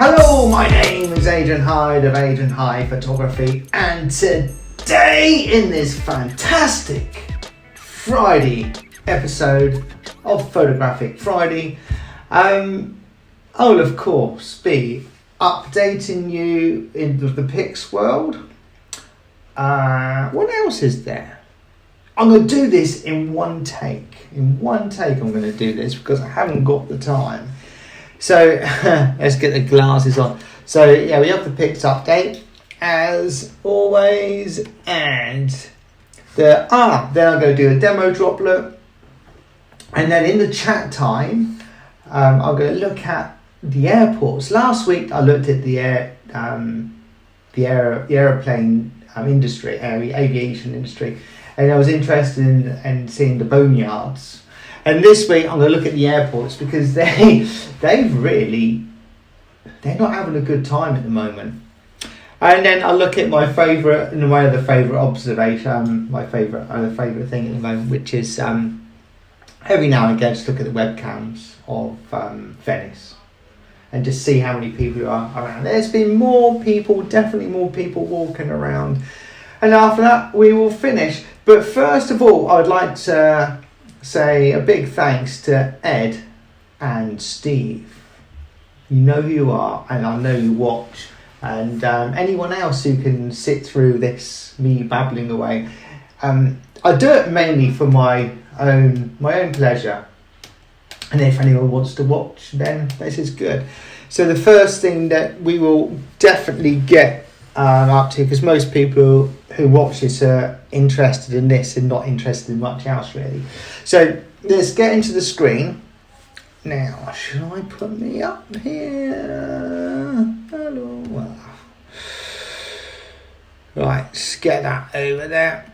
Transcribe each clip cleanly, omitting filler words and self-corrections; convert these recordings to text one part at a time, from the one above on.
Hello, my name is Adrian Hyde of Adrian Hyde Photography, and today in this fantastic Friday episode of Photographic Friday, I'll of course be updating you in the PICZ world. What else is there? I'm going to do this in one take. I'm going to do this because I haven't got the time. So let's get the glasses on. So yeah, we have the PICZ update as always, and then I'm going to do a demo droplet, and then in the chat time, I'm going to look at the airports. Last week I looked at the aeroplane industry, aviation industry, and I was interested in seeing the boneyards. And this week I'm going to look at the airports because they're not having a good time at the moment. And then I'll look at my other favourite observation, my favourite thing at the moment, which is every now and again just look at the webcams of Venice and just see how many people are around. There's been definitely more people walking around. And after that we will finish. But first of all, I'd like to say a big thanks to Ed and Steve. You know who you are, and I know you watch, and anyone else who can sit through me babbling away. I do it mainly for my own pleasure, and if anyone wants to watch, then this is good. So the first thing that we will definitely get up to, because most people who watch this are interested in this and not interested in much else really. So let's get into the screen. Now, should I put me up here? Hello. Right, let's get that over there.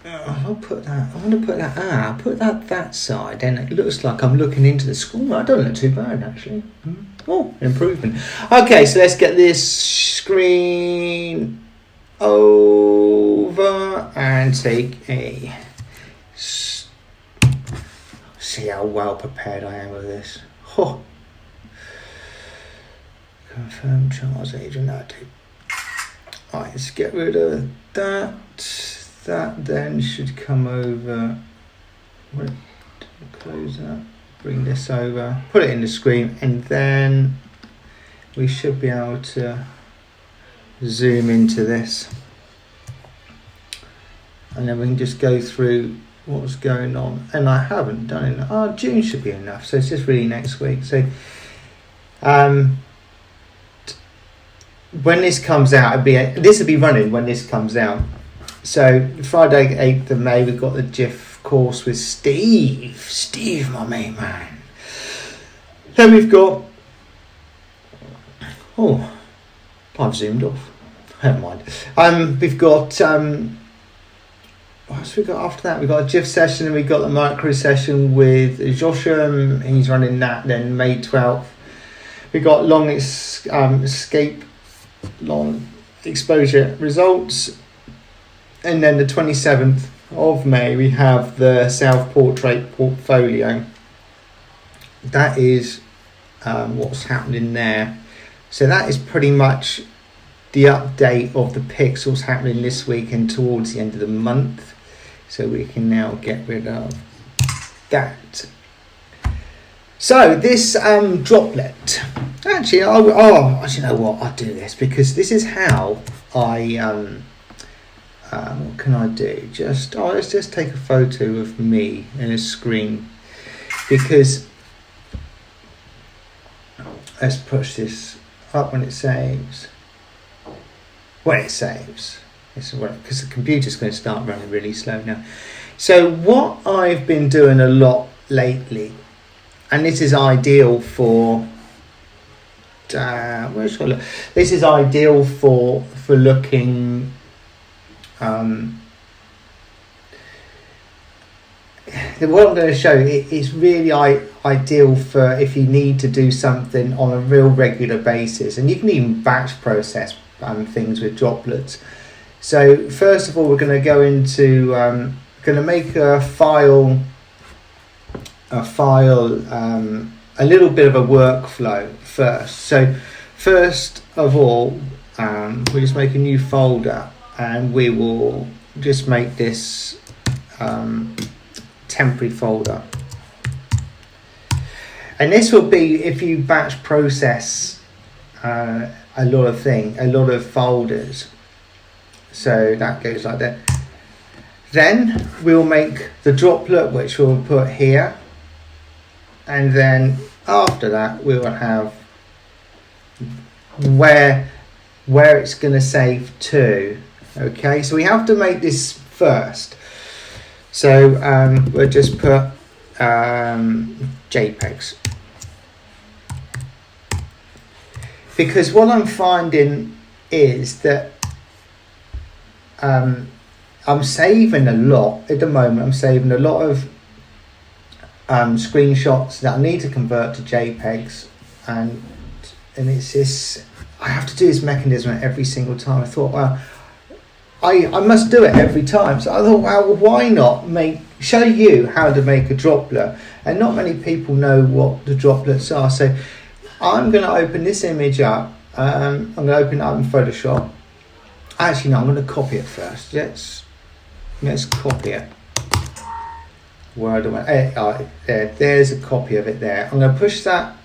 I'll put that. I want to put that. I'll put that side. Then it looks like I'm looking into the school. I don't look too bad actually. Oh, improvement. Okay, so let's get this screen over and take a. See how well prepared I am with this. Oh. Confirm Charles Adrian Hyde. Alright, let's get rid of that. That then should come over. Close that. Bring this over. Put it in the screen, and then we should be able to zoom into this. And then we can just go through what's going on, and I haven't done it. June should be enough, so it's just really next week. So when this comes out, this will be running when this comes out. So Friday 8th of May, we've got the GIF course with Steve, my main man. Then we've got I've zoomed off, never mind. We've got what else we got after that? We've got a GIF session, and we've got the micro session with Joshua. He's running that. Then May 12th, we've got long exposure results. And then the 27th of May, we have the self-portrait portfolio. That is what's happening there. So that is pretty much the update of the PICZ, what's happening this week and towards the end of the month. So we can now get rid of that. So this droplet, actually, you know what? I'll do this because this is how I. What can I do? Let's just take a photo of me in a screen, because let's push this up when it saves. Because the computer's going to start running really slow now. So what I've been doing a lot lately, and this is ideal for this is ideal for looking what I'm going to show is really ideal for if you need to do something on a real regular basis, and you can even batch process things with droplets. So first of all, we're going to go into going to make a file a little bit of a workflow first. So first of all, we'll just make a new folder, and we will just make this temporary folder. And this will be if you batch process a lot of folders. So that goes like that. Then we'll make the droplet, which we'll put here. And then after that, we will have where it's going to save to. Okay, so we have to make this first. So we'll just put JPEGs. Because what I'm finding is that I'm saving a lot at the moment. I'm saving a lot of screenshots that I need to convert to JPEGs, and it's this. I have to do this mechanism every single time. I thought, well, I must do it every time. So I thought, well, why not show you how to make a droplet? And not many people know what the droplets are. So I'm going to open this image up. I'm going to open it up in Photoshop. Actually, no, I'm going to copy it first. Let's copy it. Where do I? There's a copy of it there. I'm going to push that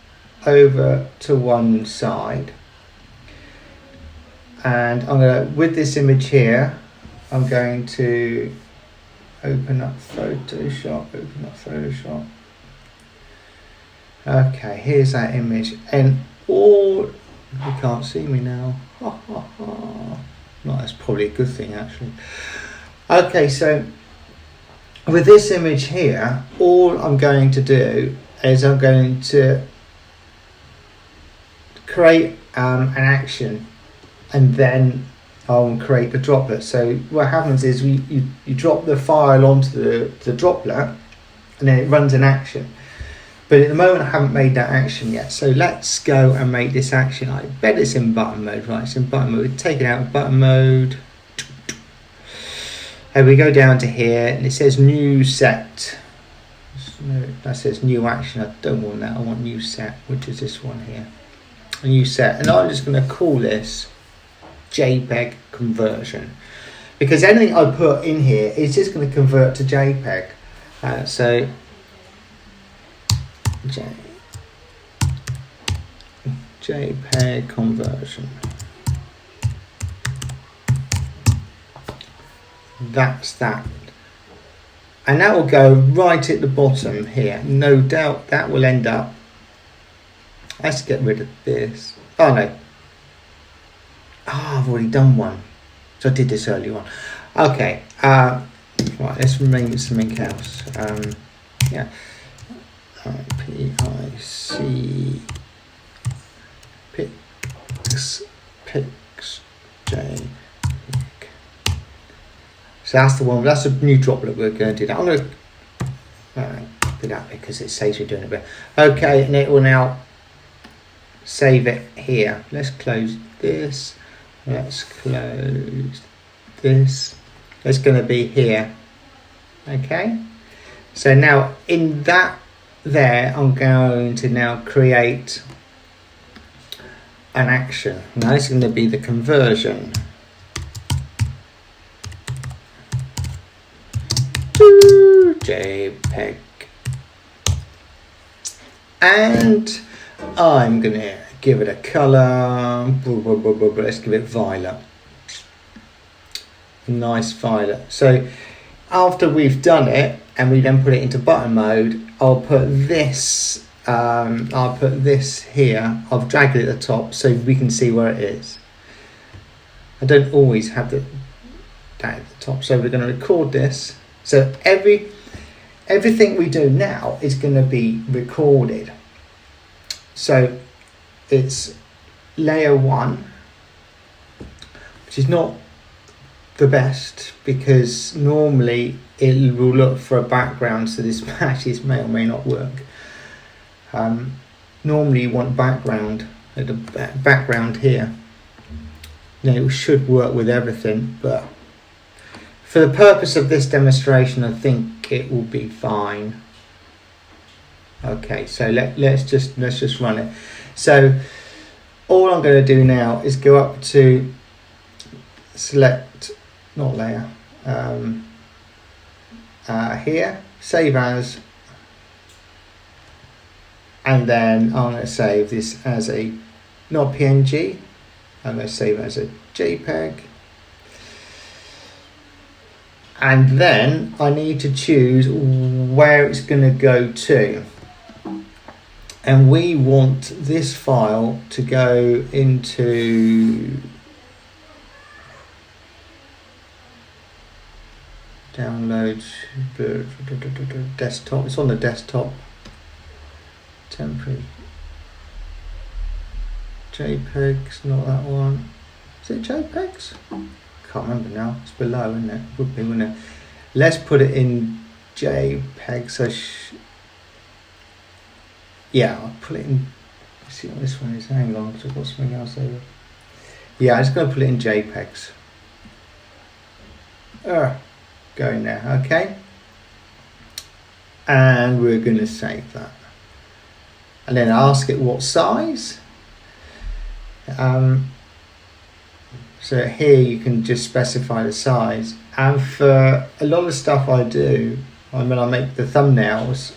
over to one side. And I'm going to, with this image here, I'm going to open up Photoshop. Okay, here's that image. And you can't see me now. No, that's probably a good thing actually. Okay, so with this image here, all I'm going to do is I'm going to create an action, and then I'll create the droplet. So what happens is you drop the file onto the droplet, and then it runs an action. But at the moment I haven't made that action yet. So let's go and make this action. I bet it's in button mode, right? It's in button mode. Take it out of button mode. And we go down to here, and it says new set. That says new action. I don't want that. I want new set, which is this one here. A new set. And I'm just going to call this JPEG conversion, because anything I put in here is just going to convert to JPEG. So JPEG conversion. That's that, and that will go right at the bottom here. No doubt that will end up. Let's get rid of this. Oh no. I've already done one. So I did this earlier on. Okay. Right, let's rename it something else. Yeah. PICZ So that's the one. That's a new droplet we're going to do. That I'm going to copy that because it saves you doing it. But okay, and it will now save it here. Let's close this. Let's close this. It's going to be here. Okay. So now in that there, I'm going to now create an action. Now it's going to be the conversion. JPEG, and I'm gonna give it a color. Let's give it violet. Nice violet. So after we've done it and we then put it into button mode, I'll put this here. I've dragged it at the top so we can see where it is. I don't always have that at the top, so we're going to record this. So everything we do now is going to be recorded. So it's layer 1, which is not the best because normally it will look for a background, so this matches may or may not work. Normally you want background at the background here. Now it should work with everything, but for the purpose of this demonstration I think it will be fine. Okay, so let's just run it. So all I'm going to do now is go up to select, not layer, here, save as, and then I'm going to save this as a, not PNG, I'm going to save it as a JPEG. And then I need to choose where it's going to go to. And we want this file to go into downloads, desktop. It's on the desktop. Temporary JPEGs, not that one. Is it JPEGs? Can't remember now. It's below, isn't it? Would be, wouldn't it? Let's put it in JPEG. So yeah, I'll put it in. Let's see what this one is. Hang on, because I've got something else over. Yeah, I'm just going to put it in JPEGs. Go in there, okay. And we're going to save that. And then ask it what size. So here you can just specify the size. And for a lot of stuff I do, when I make the thumbnails,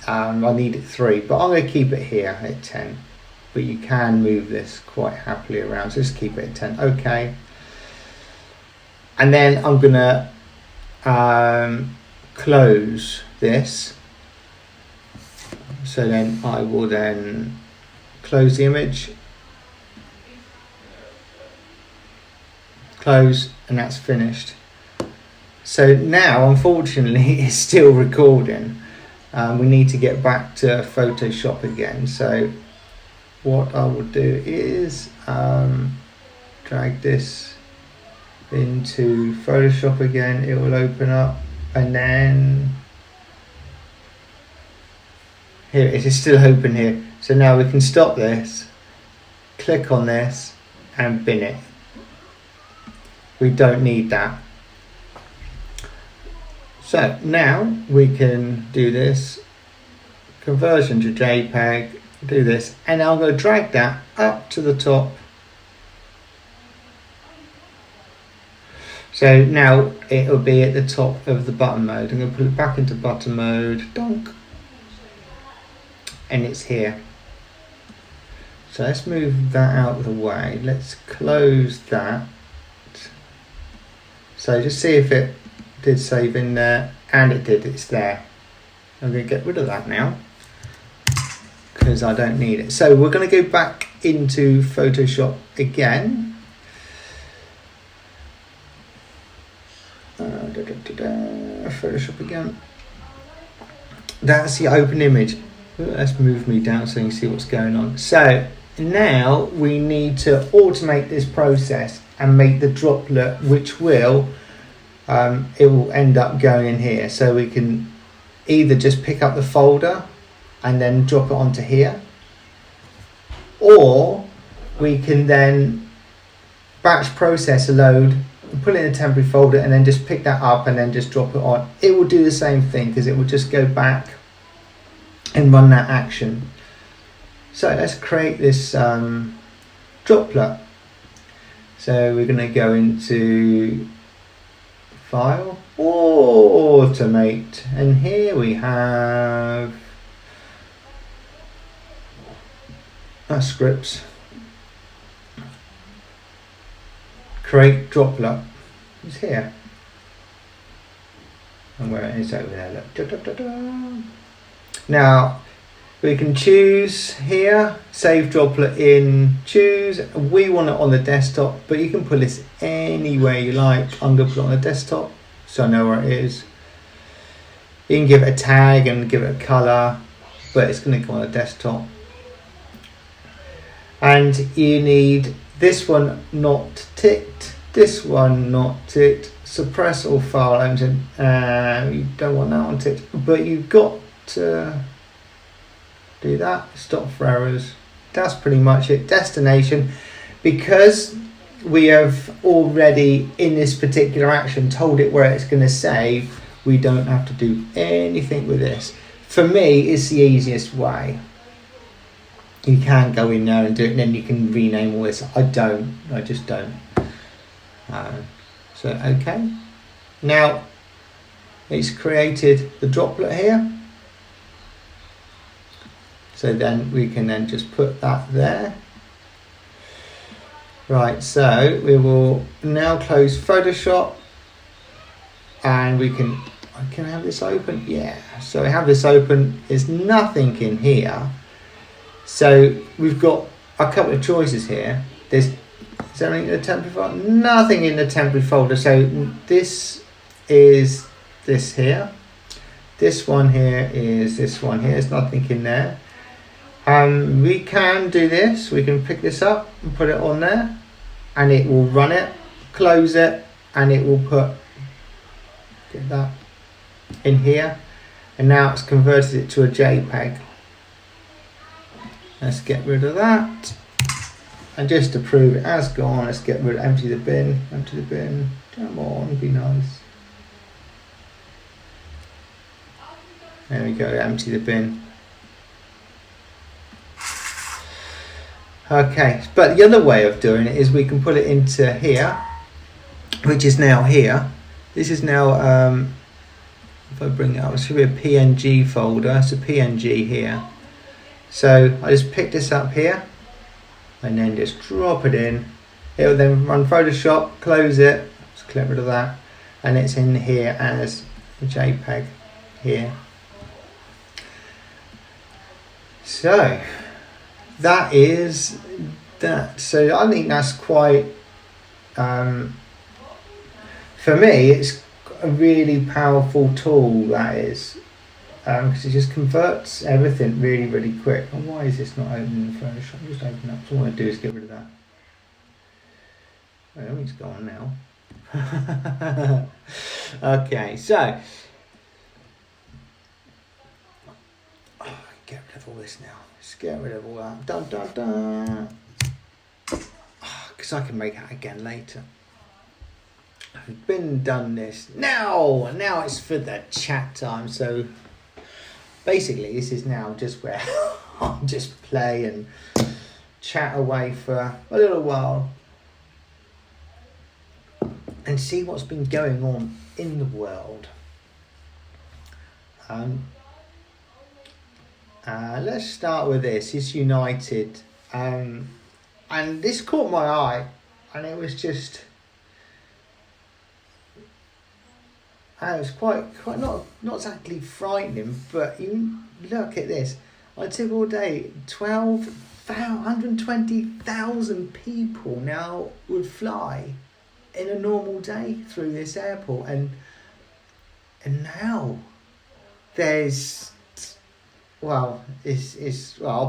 I need it 3, but I'm going to keep it here at 10. But you can move this quite happily around, so just keep it at 10. Okay. And then I'm going to close this. So then I will then close the image, close, and that's finished. So now, unfortunately, it's still recording. We need to get back to Photoshop again. So what I will do is drag this into Photoshop again. It will open up, and then here it is, still open here. So now we can stop this, click on this, and bin it. We don't need that. So now we can do this, conversion to JPEG, do this, and I'm going to drag that up to the top. So now it will be at the top of the button mode. I'm going to put it back into button mode, donk, and it's here. So let's move that out of the way. Let's close that. So just see if it did save in there, and it did, it's there. I'm going to get rid of that now because I don't need it. So we're going to go back into Photoshop again. Photoshop again. That's the open image. Let's move me down so you can see what's going on. So now we need to automate this process and make the droplet, which will it will end up going in here. So we can either just pick up the folder and then drop it onto here, or we can then batch process a load, put it in a temporary folder, and then just pick that up and then just drop it on. It will do the same thing because it will just go back and run that action. So let's create this droplet. So we're going to go into File, Automate, and here we have our scripts. Create droplet. It's here. And where it is over there, look. Da, da, da, da. Now we can choose here, save droplet in, choose. We want it on the desktop, but you can put this anywhere you like. I'm going to put it on the desktop so I know where it is. You can give it a tag and give it a color, but it's going to go on the desktop. And you need this one not ticked, this one not ticked, suppress all file engine. You don't want that one ticked, but you've got to do that, stop for errors. That's pretty much it. Destination, because we have already in this particular action told it where it's going to save, we don't have to do anything with this. for me, it's the easiest way. You can go in there and do it, and then you can rename all this. I just don't. So, okay. Now, it's created the droplet here. So then we can then just put that there. Right, so we will now close Photoshop, and I can have this open. Yeah, so I have this open. There's nothing in here. So we've got a couple of choices here. Is there anything in the temporary folder? Nothing in the temporary folder. So this is this here. This one here is this one here. There's nothing in there. We can do this. We can pick this up and put it on there, and it will run it, close it, and it will get that in here. And now it's converted it to a JPEG. Let's get rid of that. And just to prove it has gone, let's get rid of empty the bin. Empty the bin. Come on, be nice. There we go, empty the bin. Okay, but the other way of doing it is we can put it into here, which is now here. This is now, if I bring it up, it should be a PNG folder. It's a PNG here. So I just pick this up here and then just drop it in. It will then run Photoshop, close it, just get rid of that, and it's in here as a JPEG here. So that is that. So I think that's quite, for me, it's a really powerful tool, that is. Because it just converts everything really, really quick. And why is this not opening in Photoshop? Just open up. So all I want to do is get rid of that. Well, it's gone now. Okay, so get rid of all this now. Just get rid of all that. Dun dun dun. Because I can make that again later. I've been done this. Now it's for the chat time. So basically, this is now just where I'll just play and chat away for a little while and see what's been going on in the world. Let's start with this. It's United, and this caught my eye, and it was just. It was quite not exactly frightening, but you look at this. On a typical day, 120,000 people now would fly in a normal day through this airport, and now there's I'll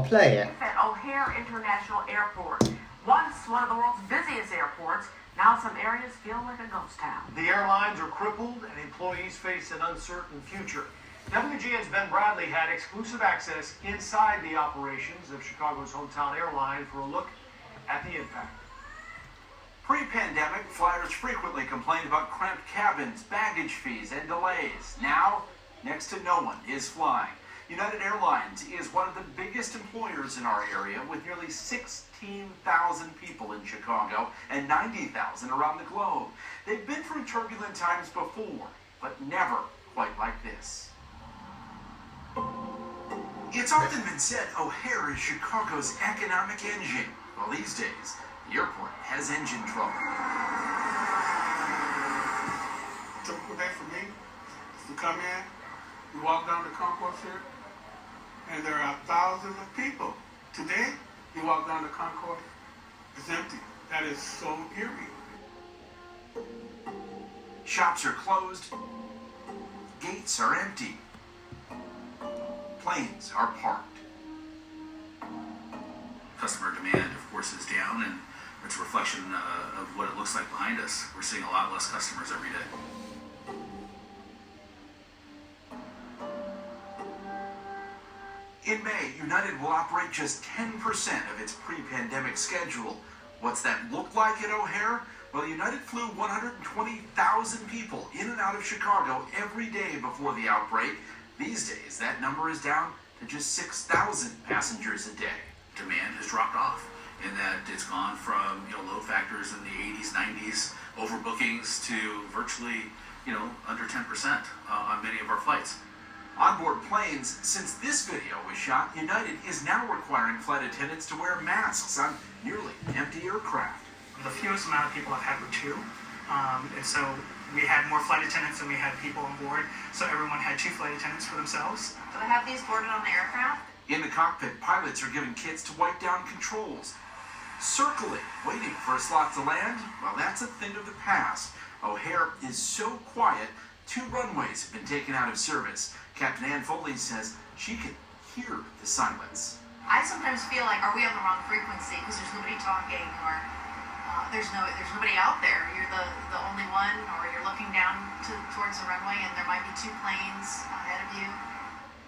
play it. At O'Hare International Airport, once one of the world's busiest airports. Now some areas feel like a ghost town. The airlines are crippled and employees face an uncertain future. WGN's Ben Bradley had exclusive access inside the operations of Chicago's hometown airline for a look at the impact. Pre-pandemic, flyers frequently complained about cramped cabins, baggage fees, and delays. Now, next to no one is flying. United Airlines is one of the biggest employers in our area, with nearly 16,000 people in Chicago and 90,000 around the globe. They've been through turbulent times before, but never quite like this. It's often been said O'Hare is Chicago's economic engine. Well, these days, the airport has engine trouble. Typical day for me is to come in, you walk down the concourse here, and there are thousands of people. Today, you walk down the concourse, it's empty. That is so eerie. Shops are closed, gates are empty, planes are parked. Customer demand, of course, is down, and it's a reflection of what it looks like behind us. We're seeing a lot less customers every day. In May, United will operate just 10% of its pre-pandemic schedule. What's that look like at O'Hare? Well, United flew 120,000 people in and out of Chicago every day before the outbreak. These days, that number is down to just 6,000 passengers a day. Demand has dropped off in that it's gone from load factors in the 80s, 90s, overbookings to virtually under 10% on many of our flights. Onboard planes, since this video was shot, United is now requiring flight attendants to wear masks on nearly empty aircraft. The fewest amount of people I've had were 2, and so we had more flight attendants than we had people on board, so everyone had 2 flight attendants for themselves. Do they have these boarded on the aircraft? In the cockpit, pilots are given kits to wipe down controls. Circling, waiting for a slot to land, well, that's a thing of the past. O'Hare is so quiet, 2 runways have been taken out of service. Captain Ann Foley says she can hear the silence. I sometimes feel like, are we on the wrong frequency? Because there's nobody talking, or there's nobody out there. You're the only one, or you're looking down towards the runway, and there might be 2 planes ahead of you.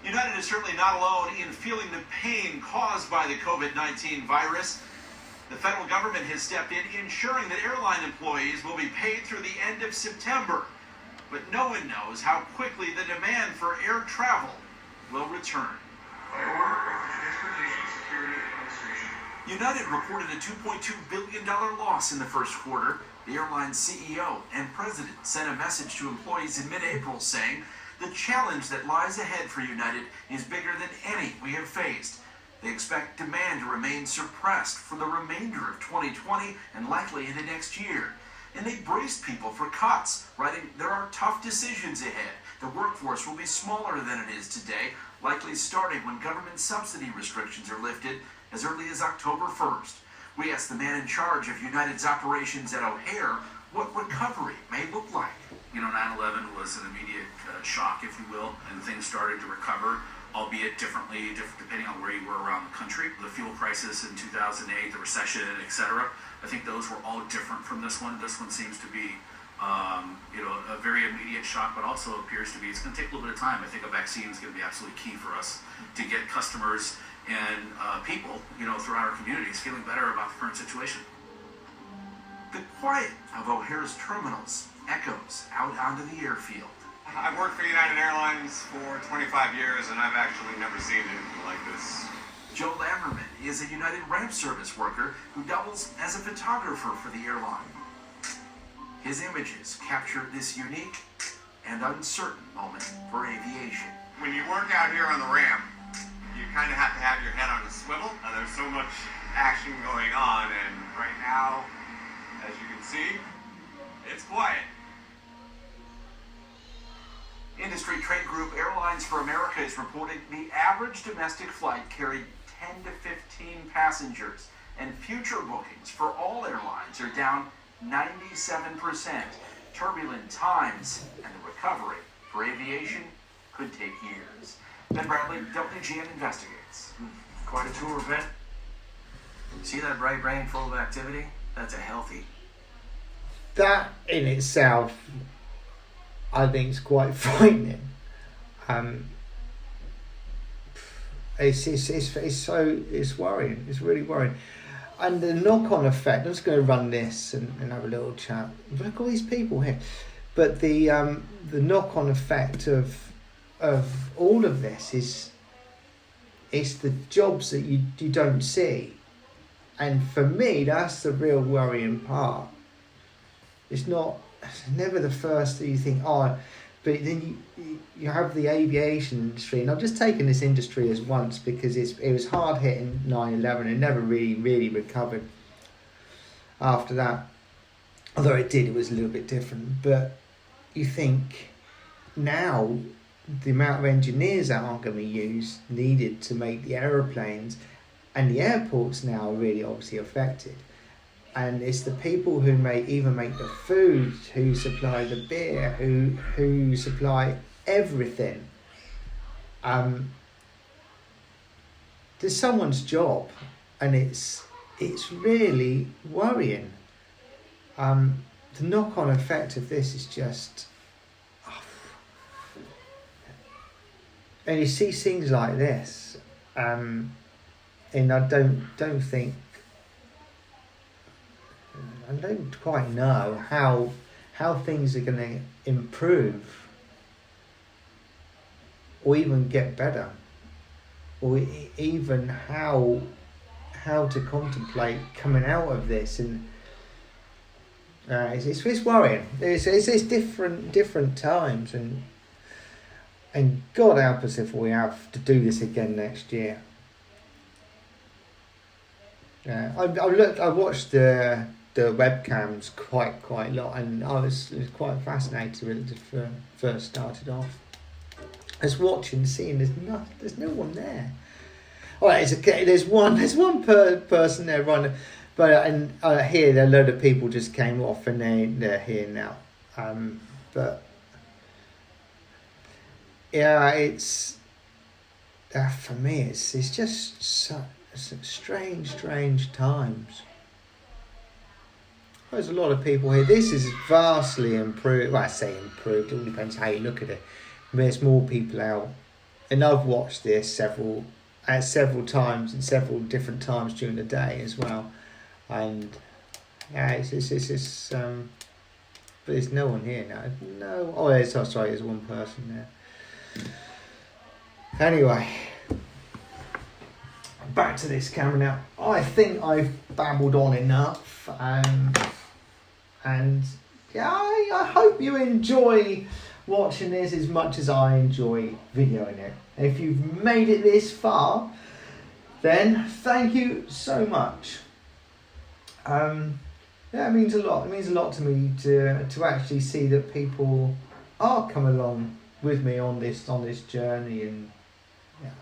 United is certainly not alone in feeling the pain caused by the COVID-19 virus. The federal government has stepped in, ensuring that airline employees will be paid through the end of September. But no one knows how quickly the demand for air travel will return. By order of the Transportation Security Administration, United reported a $2.2 billion loss in the first quarter. The airline's CEO and president sent a message to employees in mid-April saying, "The challenge that lies ahead for United is bigger than any we have faced." They expect demand to remain suppressed for the remainder of 2020 and likely into next year. And they braced people for cuts, writing, "There are tough decisions ahead. The workforce will be smaller than it is today, likely starting when government subsidy restrictions are lifted as early as October 1st. We asked the man in charge of United's operations at O'Hare what recovery may look like. 9/11 was an immediate shock, if you will, and things started to recover, albeit differently, depending on where you were around the country. The fuel crisis in 2008, the recession, etc. I think those were all different from this one. This one seems to be, a very immediate shock, but also appears to be, it's going to take a little bit of time. I think a vaccine is going to be absolutely key for us to get customers and people, throughout our communities feeling better about the current situation. The quiet of O'Hare's terminals echoes out onto the airfield. I've worked for United Airlines for 25 years, and I've actually never seen anything like this. Joe Lammerman is a United ramp service worker who doubles as a photographer for the airline. His images capture this unique and uncertain moment for aviation. When you work out here on the ramp, you kind of have to have your head on a swivel. There's so much action going on, and right now, as you can see, it's quiet. Industry trade group Airlines for America is reporting the average domestic flight carried 10 to 15 passengers, and future bookings for all airlines are down 97%. Turbulent times, and the recovery for aviation could take years. Ben Bradley, WGN Investigates. Quite a tour, Ben. See that bright brain full of activity? That's a healthy. That in itself, I think, is quite frightening. It's worrying. It's really worrying. And the knock-on effect, I'm just going to run this and have a little chat. Look at all these people here. But the knock-on effect of all of this is it's the jobs that you don't see. And for me, that's the real worrying part. It's never the first that you think, but then you have the aviation industry, and I've just taken this industry as once because it was hard hit in 9/11 and never really recovered after that. Although it was a little bit different. But you think now the amount of engineers that aren't going to be needed to make the aeroplanes, and the airports now are really obviously affected. And it's the people who even make the food, who supply the beer, who supply everything. There's someone's job, and it's really worrying. The knock-on effect of this is just, and you see things like this, and I don't think. I don't quite know how things are going to improve or even get better, or even how to contemplate coming out of this. And it's worrying. It's different times, and God help us if we have to do this again next year. I watched the webcams quite a lot, and I was quite fascinated when it first started off. I was watching, seeing there's no one there. All right, it's okay. There's one person there running, but here a load of people just came off, and they're here now. But yeah, it's for me. It's just such strange times. There's a lot of people here. This is vastly improved. Well, I say improved. It all depends how you look at it. There's more people out, and I've watched this several times and several different times during the day as well. And yeah, it's but there's no one here now. No. Oh, there's one person there. Anyway, back to this camera now. I think I've babbled on enough, and yeah, I hope you enjoy watching this as much as I enjoy videoing it. If you've made it this far, then thank you so much. Yeah, it means a lot. It means a lot to me to actually see that people are coming along with me on this journey, and yeah,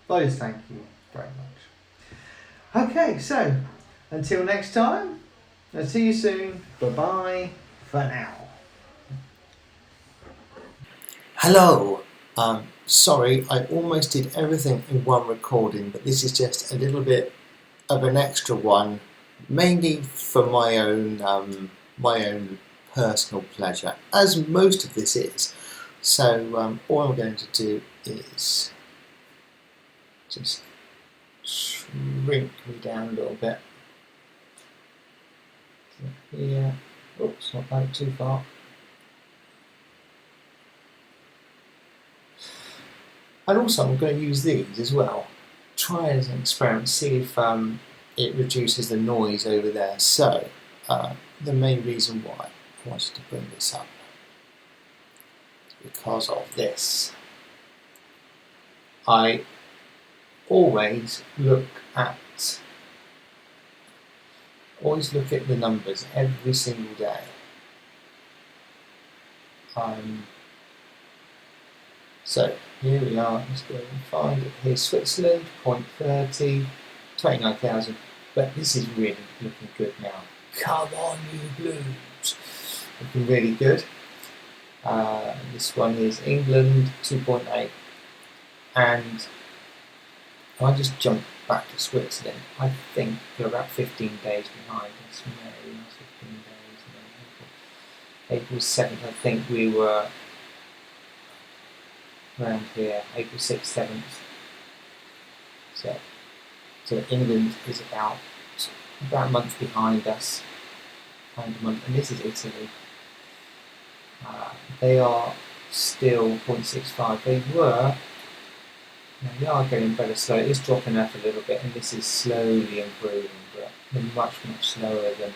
I just thank you very much. Okay, so until next time, I'll see you soon. Bye bye for now. Hello. Sorry, I almost did everything in one recording, but this is just a little bit of an extra one, mainly for my own personal pleasure, as most of this is. So all I'm going to do is just shrink me down a little bit. So here, oops, not going too far. And also I'm going to use these as well, try as an experiment, see if it reduces the noise over there. So the main reason why I wanted to bring this up is because of this. I always look at the numbers every single day. So here we are, let's go and find it here. Switzerland, 0.30, 29,000. But this is really looking good now. Come on, you Blues! Looking really good. This one is England, 2.8. And I just jumped back to Switzerland. I think they're about 15 days behind us. 15 days. April 7th, I think we were around here, April 6th, 7th. So England is about a month behind us, and this is Italy. They are still 0.65. They are getting better slow. It's dropping off a little bit, and this is slowly improving, but they're much slower than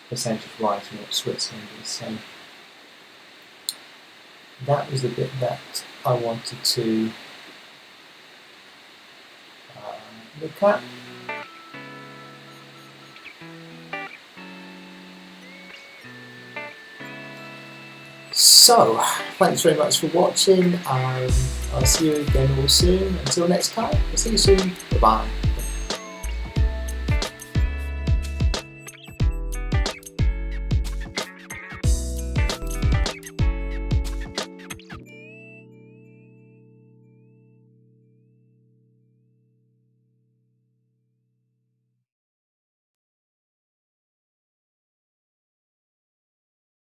percentage-wise from what Switzerland is. So that was the bit that I wanted to look at. So, thanks very much for watching. I'll see you again all soon. Until next time, I'll see you soon. Bye-bye.